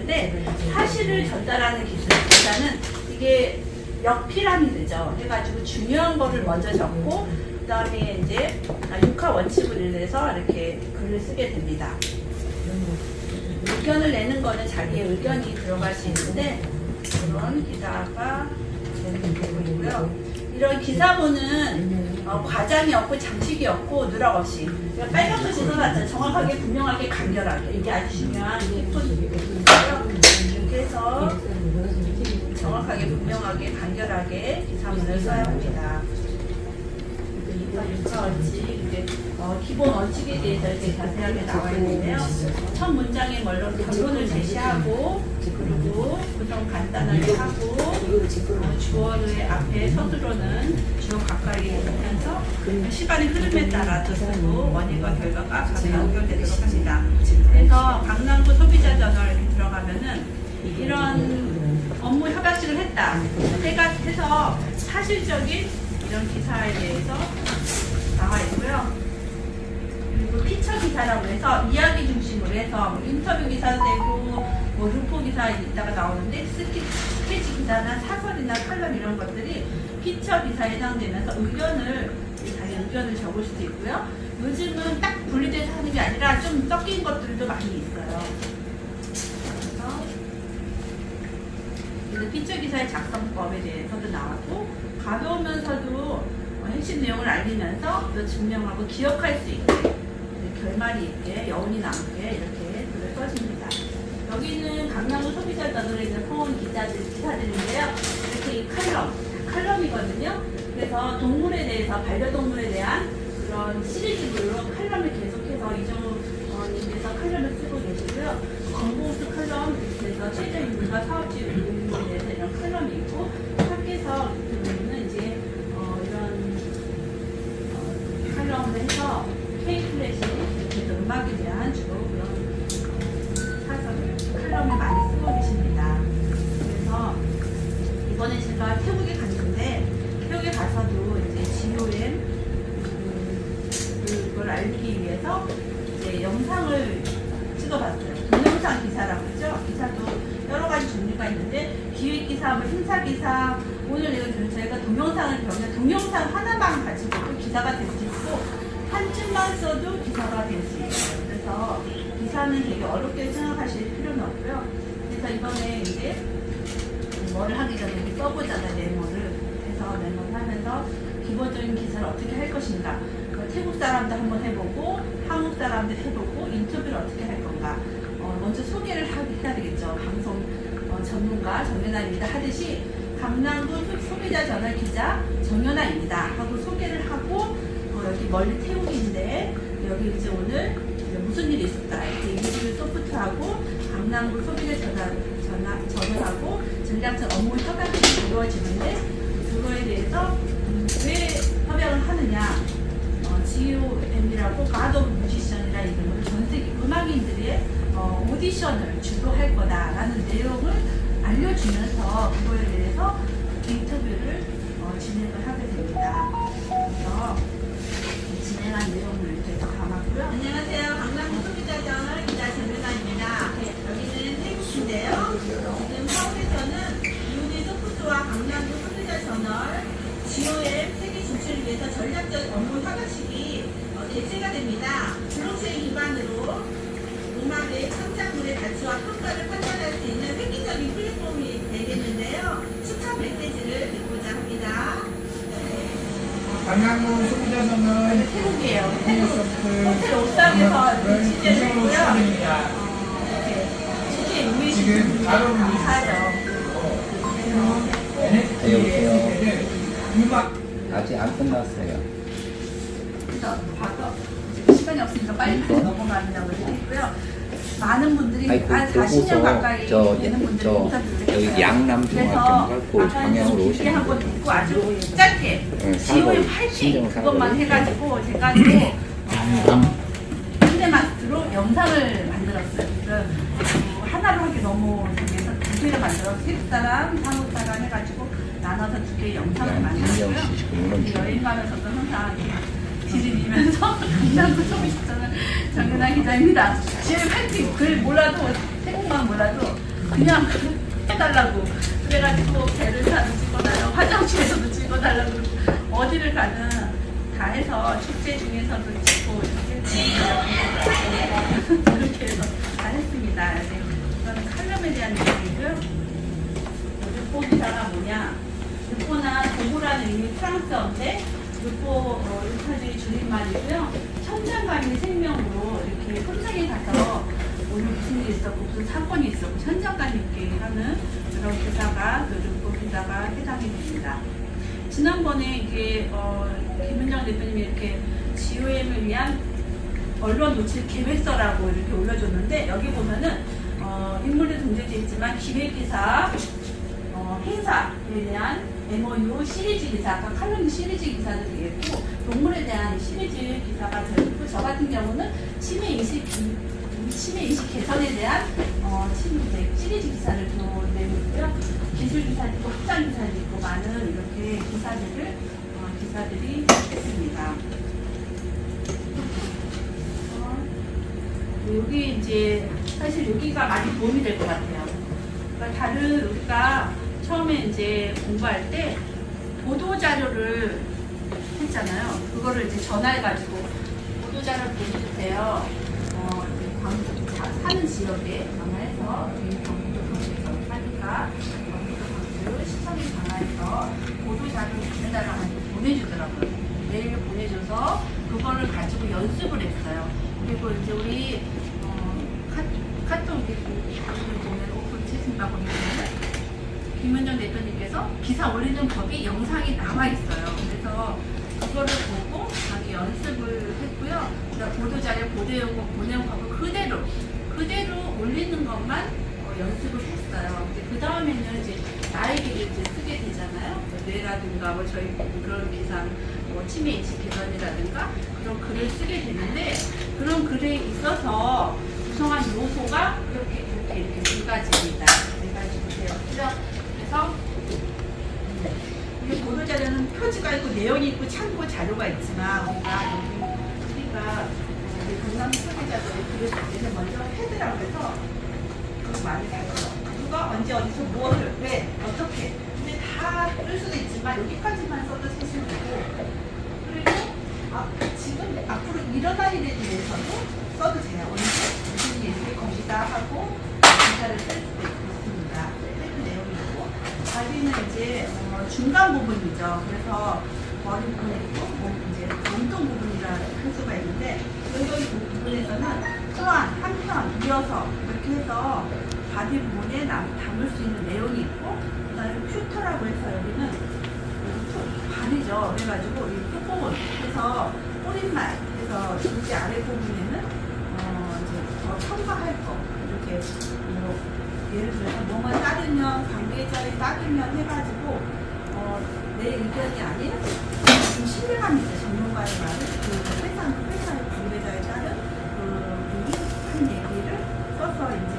있는데 사실을 전달하는 기사는 이게 역피라미드죠. 해가지고 중요한 거를 먼저 적고 그 다음에 이제 6화 원칙을 인해서 이렇게 글을 쓰게 됩니다. 의견을 내는 거는 자기의 의견이 들어갈 수 있는데 이런 기사가 되고요. 이런 기사문은 과장이 없고 장식이 없고 누락 없이 빨간 글씨 써놨잖아요. 정확하게 분명하게 간결하게 이게 아주 중요한 포인트고요. 이렇게 해서 정확하게 분명하게 간결하게 기사문을 써야 합니다. 6차 원칙, 기본 원칙에 대해서 이렇게 자세하게 나와 있는데요. 첫 문장에 물론 결론을 제시하고 그리고 구성 간단하게 하고 주어의 앞에 서술어는 주어 가까이 하면서 시간의 흐름에 따라서 쓰고 원인과 결과가 각각 연결되도록 합니다. 그래서 강남구 소비자 저널 이렇게 들어가면은 이런 업무 협약식을 했다 해서 사실적인 이런 기사에 대해서 나와 있고요. 그리고 피처 기사라고 해서 이야기 중심으로 해서 뭐 인터뷰 기사도 되고 뭐 루포 기사 있다가 나오는데 스케치 기사나 사설이나 칼럼 이런 것들이 피처 기사에 해당되면서 자기 의견을 적을 수도 있고요. 요즘은 딱 분리돼서 하는 게 아니라 좀 섞인 것들도 많이 있어요. 그래서 피처 기사의 작성법에 대해서도 나왔고 가벼우면서도 핵심 내용을 알리면서 또 증명하고 기억할 수 있게 결말이 있게 여운이 남게 이렇게 글을 써줍니다. 여기는 강남구 소비자 저널에 있는 포옹 기사들인데요. 이렇게 이 칼럼이거든요. 그래서 동물에 대해서 반려동물에 대한 그런 시리즈별로 칼럼을 계속해서 이정님께서 칼럼을 쓰고 계시고요. 건보수 칼럼 그래서 최저임금과 사업주의 임금에 대해서 이런 칼럼이 있고 밖에서 보면은 이제 칼럼을 해서 K-클래식 그래서 음악에 대한 주로 그런 사설을 칼럼을 많이 쓰고 계십니다. 그래서 이번에 제가 태국에 갔는데 태국에 가서도 이제 GOM 그걸 알리기 위해서 이제 영상을 찍어봤어요. 동영상 기사라고 하죠. 기사도 여러 가지 종류가 있는데 기획기사, 행사기사 오늘 저희가 동영상을 배우면 동영상 하나만 가지고 기사가 될 수 있고 한 줄만 써도 기사가 될 수 있어요. 그래서 기사는 되게 어렵게 생각하실 필요는 없고요. 그래서 이번에 이제 뭐를 하기 전에 이렇게 써보잖아요. 메모를 하면서 기본적인 기사를 어떻게 할 것인가 태국 사람도 한번 해보고 한국 사람도 해보고 인터뷰를 어떻게 할 건가 먼저 소개를 해야 되겠죠. 방송 전문가 정연아입니다 하듯이 강남구 소비자 저널 기자 정연아입니다 하고 소개를 하고 여기 멀리 태국인데 여기 이제 오늘 무슨 일이 있었다 이렇게 인터뷰 소프트하고 강남구 소비자 저널하고 전략적 업무 협약이 이루어지는데 그거에 대해서 왜 협약을 하느냐 GOM이라고 God of Musician이라 이름으로 전세계 음악인들의 오디션을 주도할 거다라는 내용을 알려주면서 그거에 대해서 인터뷰를 진행을 하게 됩니다. 그래서 진행한 내용을 이렇게 담았고요. 안녕하세요. 강남구 소비자저널 기자 정연아입니다. 여기는 태국인데요. 지금 서울에서는 이온의 소프트와 강남구 소비자저널 GOM 세계 진출을 위해서 전략적 업무 협약식이 개최가 됩니다. 블록체인 기반으로 음악의 창작물의 가치와 평가를 판단할 수 있는 획기적인 플랫폼이 되겠는데요. 축하 메시지를 듣고자 합니다. 강남구 소비자저널 태국이에요. 태국 호텔 옥상에서 취재를 했고요. 이렇게 지금 바로 가죠. NFT의 음악 아직 안 끝났어요. 그래서 봐서 시간이 없으니까 빨리 넘어간다고 했고요. 많은 분들이 한 40년 가까이 되는 분들이 인터뷰를 했어요. 양남중학교 그 방향으로 오시는 한번 듣고 아주 짧게 GOM 파이팅 그것만 해가지고 제가 또 현대마스터로 영상을 만들었어요. 그래서 하나로 하기 너무 재미있어서 두 개를 만들어서 태국 사람, 한국 사람 해가지고 나눠서 두 개의 영상을 만들었고요. 여행 가면서도 항상 지르면서 강남구 소비자저널 정연아 기자입니다. GOM 파이팅 글 몰라도 태국만 몰라도 그냥 해달라고 그래가지고 베르사도 찍어달라고 화장실에서도 찍어달라고 어디를 가든 다 해서 축제 중에서도 찍고 이렇게 해서 다 했습니다. 이거는 칼럼에 대한 얘기고요. 르포 기사가 뭐냐? 르포나 도구라는 의미 프랑스어인데 르포 루파주의 줄임말이고요. 현장감이 생명으로 이렇게 현장에 가서 오늘 무슨 일이 있었고 무슨 사건이 있었고 현장감 있게 하는 그런 기사가 그 르포 기사가 해당이 됩니다. 지난번에 이게 김은정 대표님이 이렇게 GOM을 위한 언론 노출 계획서라고 이렇게 올려줬는데 여기 보면은 인물이 등재되어 있지만 기획기사 행사에 대한 MOU 시리즈 기사, 아까 칼럼니 시리즈 기사도 되겠고 동물에 대한 시리즈 기사가 되고 저 같은 경우는 치매인식 개선에 대한 시리즈 기사를 또 내고 있고요. 기술 기사도 있고 확장 기사도 있고 많은 이렇게 기사들이 있습니다. 여기 이제 사실 여기가 많이 도움이 될 것 같아요. 그러니까 다른 우리가 처음에 이제 공부할 때 보도 자료를 했잖아요. 그거를 이제 전화해가지고 보도 자료를 보내주세요. 사는 지역에 전화해서 경기도 광주에서 사니까 경기도 광주 시청에 전화해서 보도 자료를 보내주더라고요. 메일을 보내줘서 그거를 가지고 연습을 했어요. 그리고 이제 우리 카톡 보면 오픈 채팅방 보면 김은정 대표님께서 기사 올리는 법이 영상이 나와 있어요. 그래서 그거를 보고 자기 연습을 했고요. 보도자료 보내오고 그대로 올리는 것만 연습을 했어요. 그 다음에는 이제 나에게 이제 쓰게 되잖아요. 뇌라든가 저희 그런 기사, 치매 인식 개선이라든가 그런 글을 쓰게 되는데 그런 글에 있어서 구성한 요소가 이렇게 두 가지입니다. 네 가지 보세요. 그래서 이 보도자료는 표지가 있고 내용이 있고 참고 자료가 있지만 우리가 강남 소비자들의 글을 쓸 때는 먼저 헤드라고 해서 그거 많이 다뤄요. 누가 언제 어디서 무엇을 왜 어떻게 근데 다 쓸 수도 있지만 여기까지만 써도 사실 되고 그리고 지금 앞으로 일어날 일에 대해서도 써도 돼요. 언제 무슨 일이 거기다 하고 기사를 쓸 수도 있습니다. 헤드 내용이고 자리는 이제 중간 부분이죠. 그래서 머리 부분에 있고 이제 몸통 부분이라 할 수가 있는데 여기 부분에서는 또한 한편 이어서 이렇게 해서 바디 부분에 담을 수 있는 내용이 있고 그다음에 퓨터라고 해서 여기는 반이죠. 그래가지고 이 끝부분 해서 꼬릿말 해서 여기 아래 부분에는 이제 더 첨가할 거 이렇게 예를 들어서 뭐뭐 따르면 관계자를 따르면 해가지고 내 의견이 아닌 좀 신뢰감이 있어요. 전문가의 말을 그 회사의 관계자에 따른 그분이 한 얘기를 써서 이제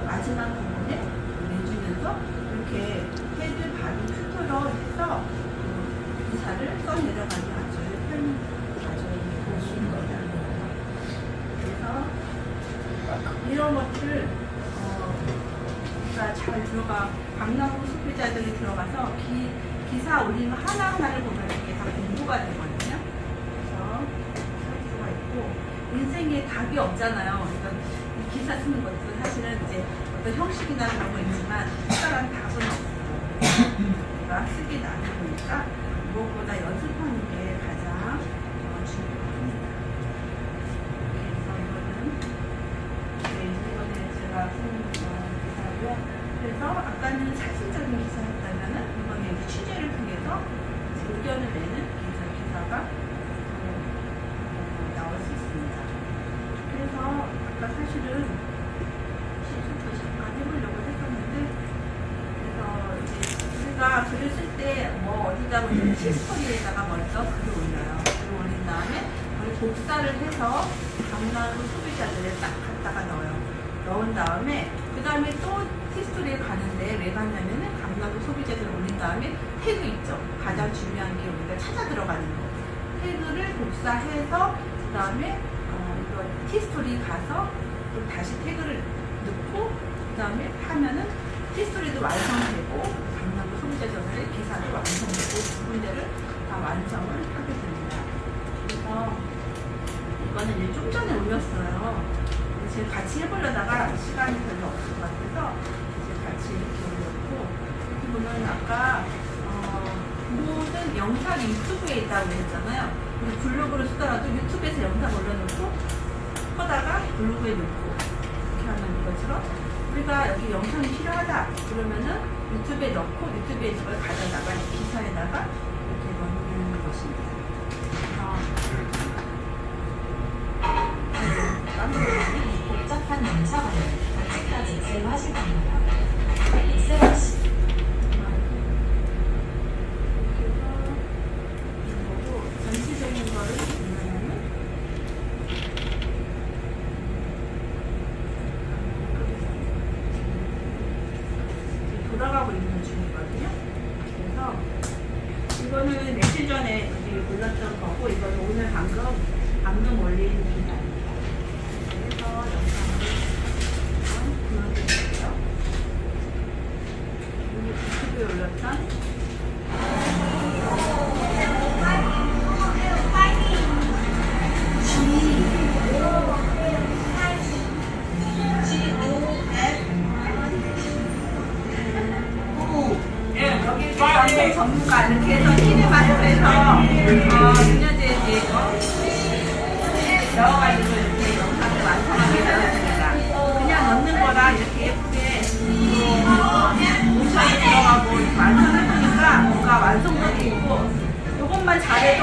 마지막 부분에 내주면서 이렇게 헤드 바디 퓨터로 해서 기사를 써내려가는 아주 좋은 거다. 그래서 이런 것들 잘 들어가 강남구 소비자들이 들어가서 기사 올리는 하나하나를 보면 이게 다 공부가 되거든요. 그래서 할 수가 있고 인생에 답이 없잖아요. 그러니까 이 기사 쓰는 것도 사실은 이제 어떤 형식이나 그런 거 있지만 특별한 답은 없고 우리가 쓰기 나름이니까 무엇보다 연습하는 게 가장 중요합니다. 그래서 이거는 제가 쓴 기사고요. 그래서 아까는 사실적인 기사였다면은 이번에 이제 취재를 통해서 의견을 내는 기사가 나올 수 있습니다. 그래서 아까 사실은 실습도 잠깐 해보려고 했었는데 그래서 이제 우리가 글을 쓸 때 어디다 보면 히스토리에다가 먼저 글을 올려요. 글을 올린 다음에 그걸 복사를 해서 강남구 소비자들을 딱 갖다가 넣어요. 넣은 다음에 그 다음에 또 히스토리에 가는데 왜 가냐면은 강남구 소비자들을 올린 다음에 태그 있죠. 가장 중요한 게 우리가 찾아 들어가는 거. 태그를 복사해서 그 다음에 이거 히스토리 가서 또 다시 태그를 넣고 그다음에 하면은 히스토리도 완성되고 강남구 소비자전의 기사도 완성되고 두 군데를 다 완성을 하게 됩니다. 그래서 이거는 이제 좀 전에 올렸어요. 제가 같이 해보려다가 시간이 별로 없을 것 같아서 이제 같이 이렇게 올렸고, 여기 보면 아까 모든 영상이 유튜브에 있다고 했잖아요. 우리 블로그를 쓰더라도 유튜브에서 영상 올려놓고 하다가 블로그에 놓고 이렇게 하는 것처럼 우리가 여기 영상이 필요하다 그러면은 유튜브에 넣고 유튜브에 이걸 가져다가 기사에다가 이렇게 넣는 것입니다. 복잡한 영상을 아직까지 제거하실 겁니다. 엑셀러시 전체적인 거를 보면은 돌아가고 있는 중이거든요. 그래서 이거는 며칠 전에 우리 올렸던 거고, 이거는 오늘 방금 올린 기사입니다. 그래서 영상을 한번 보여드릴게요. 오늘 유튜브에 올렸던 여기 전문가 이렇게 해서 시네마트에서 그녀제 넣어가지고 이렇게 영상을 완성하게 되었습니다. 그냥 넣는 거라 이렇게 예쁘게 모션이 들어가고 완성해보니까 뭔가 완성도도 있고, 이것만 잘해도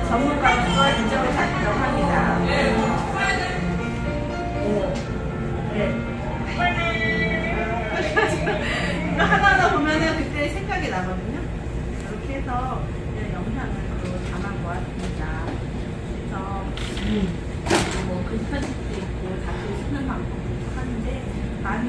전문가로서 인정을 받도록 합니다. 이거 하나하나 보면은 그때 생각이 나거든요. 이렇게 해서 영상을 또 담아보았습니다. 그래서 뭐 글 편집도 있고 자꾸 쓰는 방법도 하는데 많이